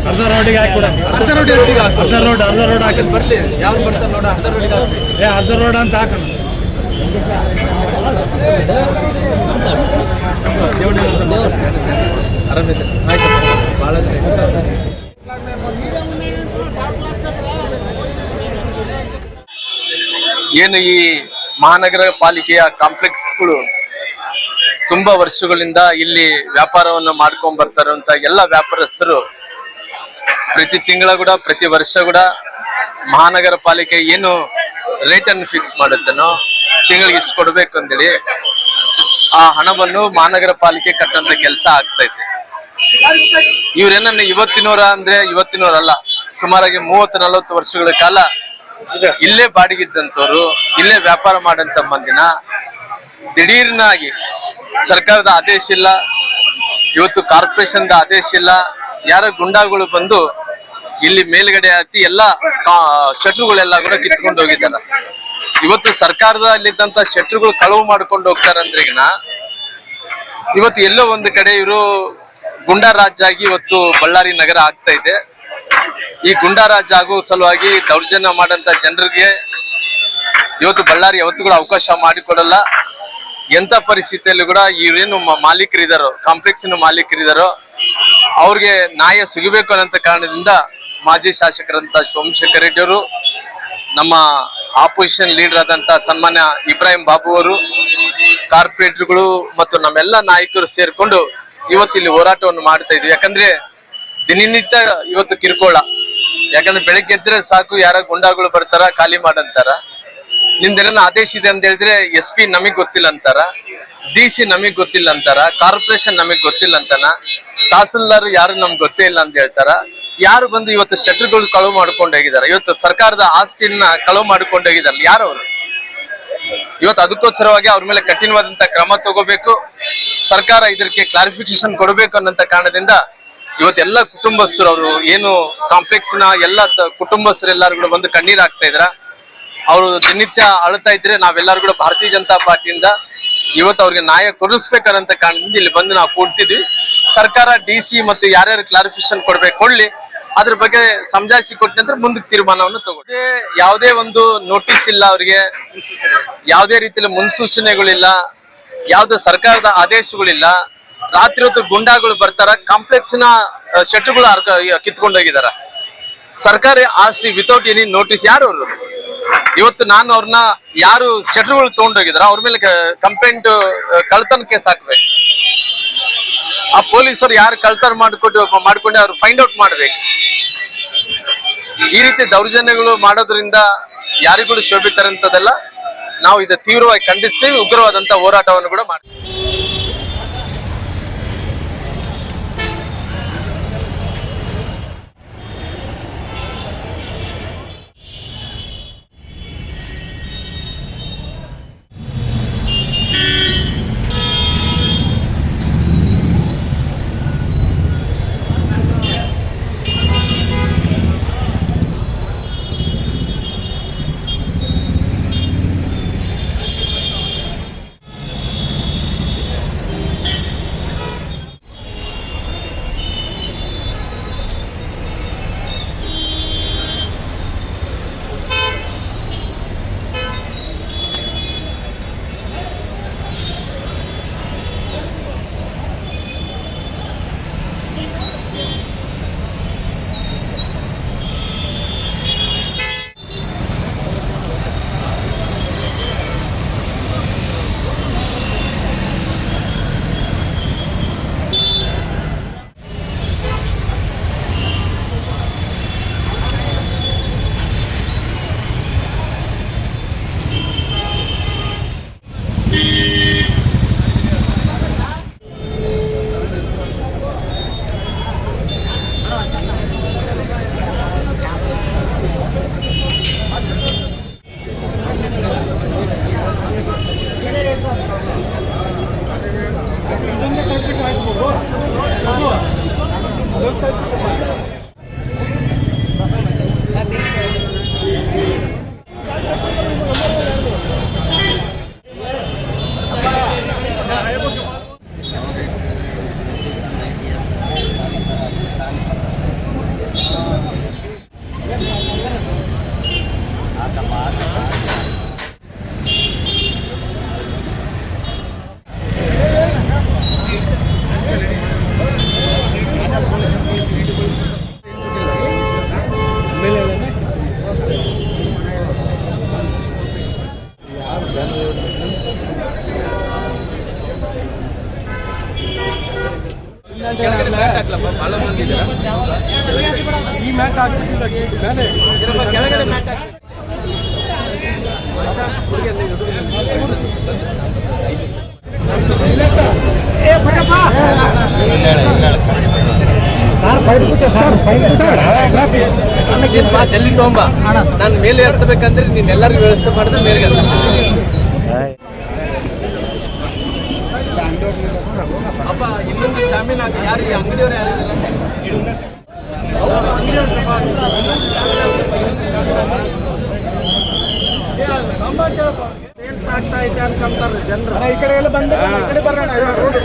ಅರ್ಧ ರೋಡಿಗೆ ಹಾಕ್ಬಿಡ. ಅರ್ಧ ರೋಡ್ ಹೆಚ್ಚಿಗೆ ಹಾಕು. ಅರ್ಧ ರೋಡ್ ಹಾಕಿ ಬರ್ಲಿ, ಯಾವ್ದು ಬರ್ತಾರೆ ನೋಡ, ಅರ್ಧ ರೋಡಿಗೆ ಹಾಕಿ. ಅರ್ಧ ರೋಡ್ ಅಂತ ಹಾಕೋಣ. ಆರಾಮಿದೆ, ಆಯ್ತು. ಭಾಳ ಏನು ಈ ಮಹಾನಗರ ಪಾಲಿಕೆಯ ಕಾಂಪ್ಲೆಕ್ಸ್ಗಳು ತುಂಬಾ ವರ್ಷಗಳಿಂದ ಇಲ್ಲಿ ವ್ಯಾಪಾರವನ್ನು ಮಾಡ್ಕೊಂಡ್ ಬರ್ತಾರಂತ ಎಲ್ಲ ವ್ಯಾಪಾರಸ್ಥರು ಪ್ರತಿ ತಿಂಗಳ ಕೂಡ ಪ್ರತಿ ವರ್ಷ ಕೂಡ ಮಹಾನಗರ ಪಾಲಿಕೆ ಏನು ರೇಟ್ ಅನ್ನು ಫಿಕ್ಸ್ ಮಾಡುತ್ತೇನೋ ತಿಂಗಳಿಗೆ ಇಷ್ಟು ಕೊಡ್ಬೇಕು ಅಂತೇಳಿ ಆ ಹಣವನ್ನು ಮಹಾನಗರ ಪಾಲಿಕೆ ಕಟ್ಟಂತ ಕೆಲಸ ಆಗ್ತೈತೆ. ಇವ್ರೇನನ್ನ ಇವತ್ತಿನವರಲ್ಲ, ಸುಮಾರಾಗಿ 30-40 ವರ್ಷಗಳ ಕಾಲ ಇಲ್ಲೇ ಬಾಡಿಗಿದ್ದಂಥವ್ರು, ಇಲ್ಲೇ ವ್ಯಾಪಾರ ಮಾಡಂತ ಮಂದಿನ ದಿಢೀರ್ನಾಗಿ ಸರ್ಕಾರದ ಆದೇಶ ಇಲ್ಲ, ಇವತ್ತು ಕಾರ್ಪೊರೇಷನ್ ಆದೇಶ ಇಲ್ಲ, ಯಾರ ಗುಂಡಾಗಳು ಬಂದು ಇಲ್ಲಿ ಮೇಲ್ಗಡೆ ಹತ್ತಿ ಎಲ್ಲ ಶಟ್ರುಗಳೆಲ್ಲ ಕೂಡ ಕಿತ್ಕೊಂಡು ಹೋಗಿದ್ದಾರೆ. ಇವತ್ತು ಸರ್ಕಾರದಲ್ಲಿದ್ದಂತ ಶಟ್ರುಗಳು ಕಳವು ಮಾಡ್ಕೊಂಡು ಹೋಗ್ತಾರಂದ್ರಿಗಿನ ಇವತ್ತು ಎಲ್ಲೋ ಒಂದು ಕಡೆ ಇವರು ಗುಂಡಾ ರಾಜ್ಯ ಆಗಿ ಇವತ್ತು ಬಳ್ಳಾರಿ ನಗರ ಆಗ್ತಾ ಇದೆ. ಈ ಗುಂಡಾ ರಾಜ್ಯ ಆಗೋ ಸಲುವಾಗಿ ದೌರ್ಜನ್ಯ ಮಾಡಂತ ಜನರಿಗೆ ಇವತ್ತು ಬಳ್ಳಾರಿ ಯಾವತ್ತೂ ಕೂಡ ಅವಕಾಶ ಮಾಡಿಕೊಡಲ್ಲ. ಎಂತ ಪರಿಸ್ಥಿತಿಯಲ್ಲಿ ಕೂಡ ಇವ್ರೇನು ಮಾಲೀಕರಿದಾರೋ, ಕಾಂಪ್ಲೆಕ್ಸ್ ಮಾಲೀಕರಿದಾರೋ ಅವ್ರಿಗೆ ನ್ಯಾಯ ಸಿಗಬೇಕು ಅನ್ನೋ ಕಾರಣದಿಂದ ಮಾಜಿ ಶಾಸಕರಂತ ಸೋಮಶೇಖರ್ ರೆಡ್ಡಿ ಅವರು, ನಮ್ಮ ಆಪೋಸಿಷನ್ ಲೀಡರ್ ಆದಂತ ಸನ್ಮಾನ್ಯ ಇಬ್ರಾಹಿಂ ಬಾಬು ಅವರು, ಕಾರ್ಪೊರೇಟರ್ಗಳು ಮತ್ತು ನಮ್ಮೆಲ್ಲ ನಾಯಕರು ಸೇರ್ಕೊಂಡು ಇವತ್ತು ಇಲ್ಲಿ ಹೋರಾಟವನ್ನು ಮಾಡ್ತಾ ಇದ್ವಿ. ಯಾಕಂದ್ರೆ ದಿನನಿತ್ಯ ಇವತ್ತು ಕಿರುಕುಳ. ಯಾಕಂದ್ರೆ ಬೆಳಗ್ಗೆ ಎದ್ರೆ ಸಾಕು, ಯಾರ ಗುಂಡಾಗಳು ಬರ್ತಾರ, ಖಾಲಿ ಮಾಡಂತಾರ. ನಿಮ್ದೇನ ಆದೇಶ ಇದೆ ಅಂತ ಹೇಳಿದ್ರೆ SP ನಮಗ್ ಗೊತ್ತಿಲ್ಲ ಅಂತಾರ, DC ನಮಗ್ ಗೊತ್ತಿಲ್ಲ ಅಂತಾರ, ಕಾರ್ಪೊರೇಷನ್ ನಮಗ್ ಗೊತ್ತಿಲ್ಲ ಅಂತಾನ, ತಹಸೀಲ್ದಾರ್ ಯಾರು ನಮ್ಗೆ ಗೊತ್ತೇ ಇಲ್ಲ ಅಂತ ಹೇಳ್ತಾರ. ಯಾರು ಬಂದು ಇವತ್ತು ಶಟ್ರುಗಳು ಕಳವು ಮಾಡ್ಕೊಂಡು ಹೋಗಿದಾರ, ಇವತ್ತು ಸರ್ಕಾರದ ಆಸ್ತಿಯನ್ನ ಕಳವು ಮಾಡ್ಕೊಂಡು ಹೋಗಿದಾರ, ಯಾರು ಅವರು? ಇವತ್ತು ಅದಕ್ಕೋಸ್ಕರವಾಗಿ ಅವ್ರ ಮೇಲೆ ಕಠಿಣವಾದಂತ ಕ್ರಮ ತಗೋಬೇಕು. ಸರ್ಕಾರ ಇದಕ್ಕೆ ಕ್ಲಾರಿಫಿಕೇಶನ್ ಕೊಡಬೇಕು ಅನ್ನೋ ಕಾರಣದಿಂದ ಇವತ್ತೆಲ್ಲ ಕುಟುಂಬಸ್ಥರು, ಅವರು ಏನು ಕಾಂಪ್ಲೆಕ್ಸ್ ನ ಎಲ್ಲ ಕುಟುಂಬಸ್ಥರೆಲ್ಲರೂ ಕೂಡ ಬಂದು ಕಣ್ಣೀರ್ ಹಾಕ್ತಾ ಇದ್ರ. ಅವರು ದಿನನಿತ್ಯ ಅಳ್ತಾ ಇದ್ರೆ ನಾವೆಲ್ಲರೂ ಕೂಡ ಭಾರತೀಯ ಜನತಾ ಪಾರ್ಟಿಯಿಂದ ಇವತ್ತು ಅವ್ರಿಗೆ ನ್ಯಾಯ ಕೊಡಿಸ್ಬೇಕನ್ನಂತ ಕಾರಣದಿಂದ ಇಲ್ಲಿ ಬಂದು ನಾವು ಕೂಡ್ತಿದ್ವಿ. ಸರ್ಕಾರ DC ಮತ್ತು ಯಾರ್ಯಾರು ಕ್ಲಾರಿಫಿಕೇಶನ್ ಕೊಡ್ಲಿ, ಅದ್ರ ಬಗ್ಗೆ ಸಮಜಾಯಿಸಿ ಕೊಟ್ಟ ನಂತರ ಮುಂದಕ್ಕೆ ತೀರ್ಮಾನವನ್ನು ತಗೊಂಡು, ಯಾವುದೇ ಒಂದು ನೋಟಿಸ್ ಇಲ್ಲ ಅವ್ರಿಗೆ, ಯಾವುದೇ ರೀತಿಯಲ್ಲಿ ಮುನ್ಸೂಚನೆಗಳಿಲ್ಲ, ಯಾವ್ದು ಸರ್ಕಾರದ ಆದೇಶಗಳಿಲ್ಲ. ರಾತ್ರಿ ಹೊತ್ತು ಗುಂಡಾಗಳು ಬರ್ತಾರ, ಕಾಂಪ್ಲೆಕ್ಸ್ ನ ಶೆಟ್ರುಗಳು ಕಿತ್ಕೊಂಡು ಹೋಗಿದಾರ. ಸರ್ಕಾರಿ ಆಸ್ತಿ ವಿತೌಟ್ ಎನಿ ನೋಟಿಸ್. ಯಾರು ಅವರು? ಇವತ್ತು ನಾನು ಅವ್ರನ್ನ ಯಾರು ಶೆಟ್ರುಗಳು ತಗೊಂಡೋಗಿದಾರ ಅವ್ರ ಮೇಲೆ ಕಂಪ್ಲೇಂಟ್, ಕಳ್ತನ ಕೇಸ್ ಹಾಕ್ಬೇಕು. ಆ ಪೊಲೀಸರು ಯಾರು ಕಳ್ತನ ಮಾಡ್ಕೊಂಡು ಅವ್ರು ಫೈಂಡ್ ಔಟ್ ಮಾಡ್ಬೇಕು. ಈ ರೀತಿ ದೌರ್ಜನ್ಯಗಳು ಮಾಡೋದ್ರಿಂದ ಯಾರಿಗೂ ಶೋಭಿತರಂತದಲ್ಲ. ನಾವು ಇದು ತೀವ್ರವಾಗಿ ಖಂಡಿಸ್ತೀವಿ, ಉಗ್ರವಾದಂತ ಹೋರಾಟವನ್ನು ಕೂಡ ಮಾಡ್ತೀವಿ. ಕೆಳಗಡೆ ಮ್ಯಾಟ್ ಹಾಕ್ಲಪ್ಪ, ಬಹಳ ಮಂದಿ ಇದ್ದೀರಾ. ಈ ಮ್ಯಾಟ್ ಹಾಕ್ಬಿಟ್ಟಿಲ್ಲ ಮೇಲೆ ಇರಪ್ಪ, ಕೆಳಗಡೆ ಮ್ಯಾಟ್ ಹಾಕಿ. ಜಲ್ದಿ ತಗೊಂಬ. ನಾನು ಮೇಲೆ ಹತ್ತಬೇಕಂದ್ರೆ ನೀನ್ ಎಲ್ಲರಿಗೂ ವ್ಯವಸ್ಥೆ ಮಾಡಿದ್ರೆ ಮೇಲೆ ಅಪ್ಪ. ಇನ್ನೊಂದು ಶಾಮೀನ್ ಆಗಿ ಯಾರು ಈ ಅಂಗಡಿಯವ್ರು ಯಾರಿದ್ದಾರೆ? ಆಗ್ತಾ ಐತೆ ಅನ್ಕೊಂತಾರೆ ಜನರು. ಈ ಕಡೆ ಎಲ್ಲ ಬಂದ, ಈ ಕಡೆ ಬರೋಣ. ರೋಡ್